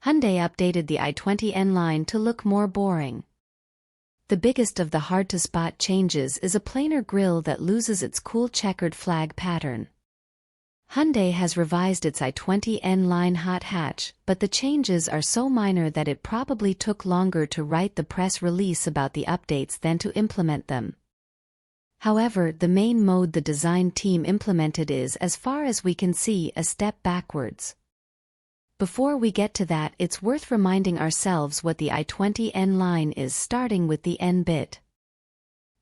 Hyundai updated the i20 N line to look more boring. The biggest of the hard-to-spot changes is a plainer grille that loses its cool checkered flag pattern. Hyundai has revised its i20 N line hot hatch, but the changes are so minor that it probably took longer to write the press release about the updates than to implement them. However, the main mode the design team implemented is, as far as we can see, a step backwards. Before we get to that, it's worth reminding ourselves what the i20 N line is, starting with the N bit.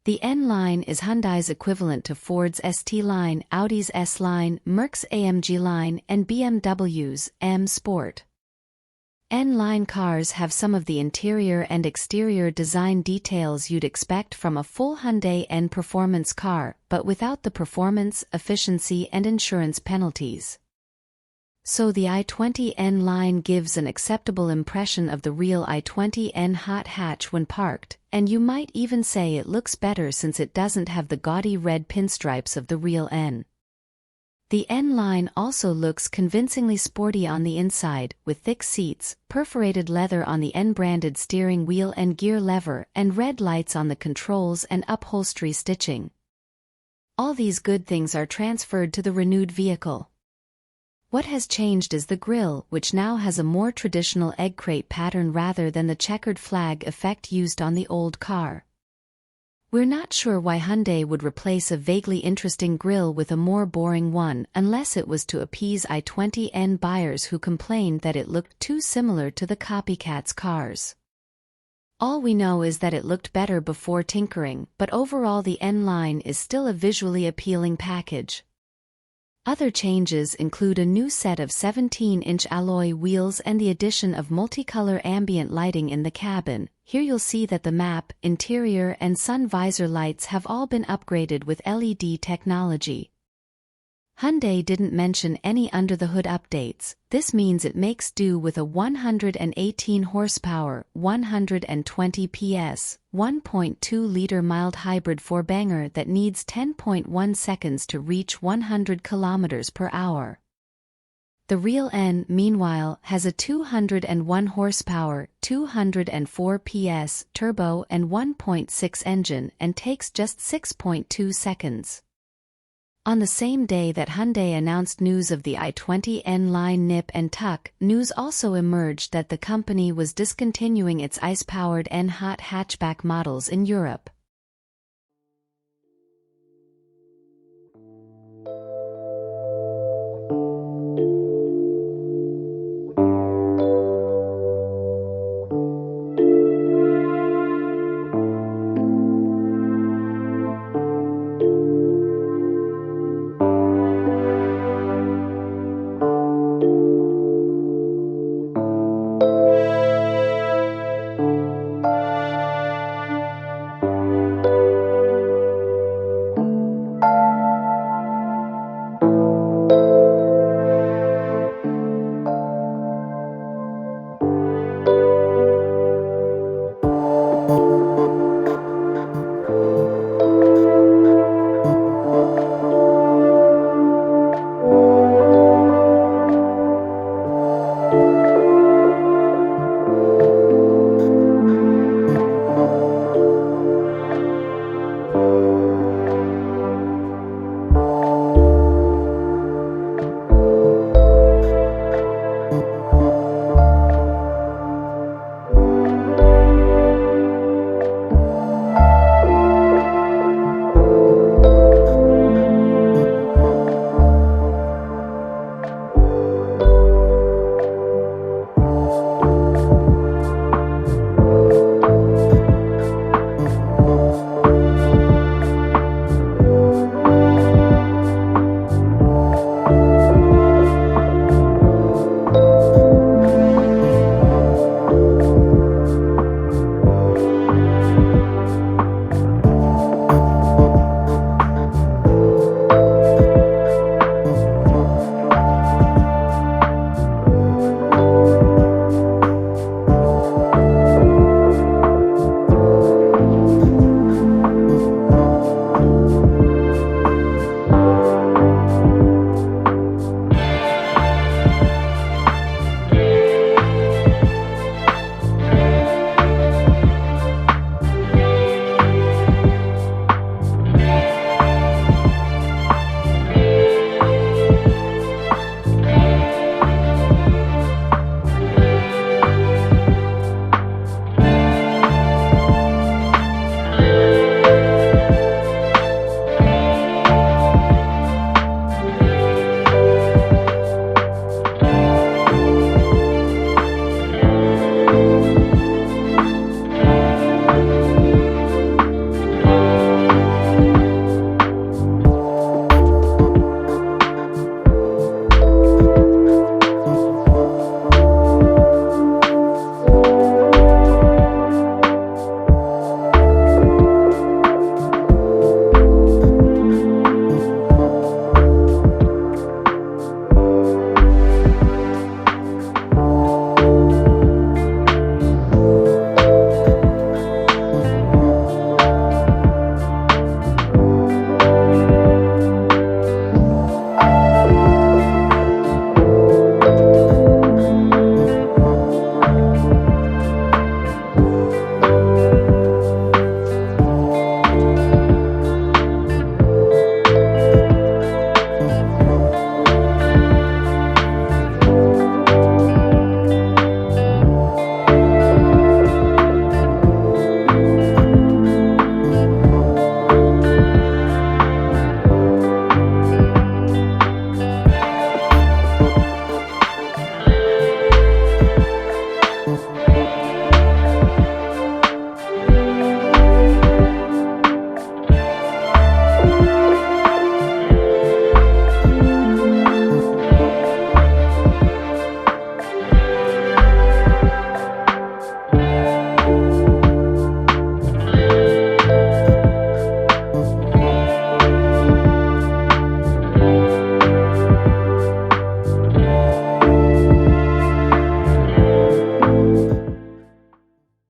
The N line is Hyundai's equivalent to Ford's ST line, Audi's S line, Merc's AMG-Line, and BMW's M Sport. N line cars have some of the interior and exterior design details you'd expect from a full Hyundai N performance car, but without the performance, efficiency, and insurance penalties. So the i20 N line gives an acceptable impression of the real i20 N hot hatch when parked, and you might even say it looks better since it doesn't have the gaudy red pinstripes of the real N. The N line also looks convincingly sporty on the inside, with thick seats, perforated leather on the N-branded steering wheel and gear lever, and red lights on the controls and upholstery stitching. All these good things are transferred to the renewed vehicle. What has changed is the grille, which now has a more traditional egg crate pattern rather than the checkered flag effect used on the old car. We're not sure why Hyundai would replace a vaguely interesting grille with a more boring one, unless it was to appease i20 N buyers who complained that it looked too similar to the copycats' cars. All we know is that it looked better before tinkering, but overall the N line is still a visually appealing package. Other changes include a new set of 17-inch alloy wheels and the addition of multicolor ambient lighting in the cabin. Here you'll see that the map, interior, and sun visor lights have all been upgraded with LED technology. Hyundai didn't mention any under-the-hood updates. This means it makes do with a 118 horsepower, 120 PS, 1.2-liter mild hybrid four-banger that needs 10.1 seconds to reach 100 km per hour. The real N, meanwhile, has a 201 horsepower, 204 PS turbo and 1.6 engine and takes just 6.2 seconds. On the same day that Hyundai announced news of the i20 N line nip and tuck, news also emerged that the company was discontinuing its ICE-powered N hot hatchback models in Europe.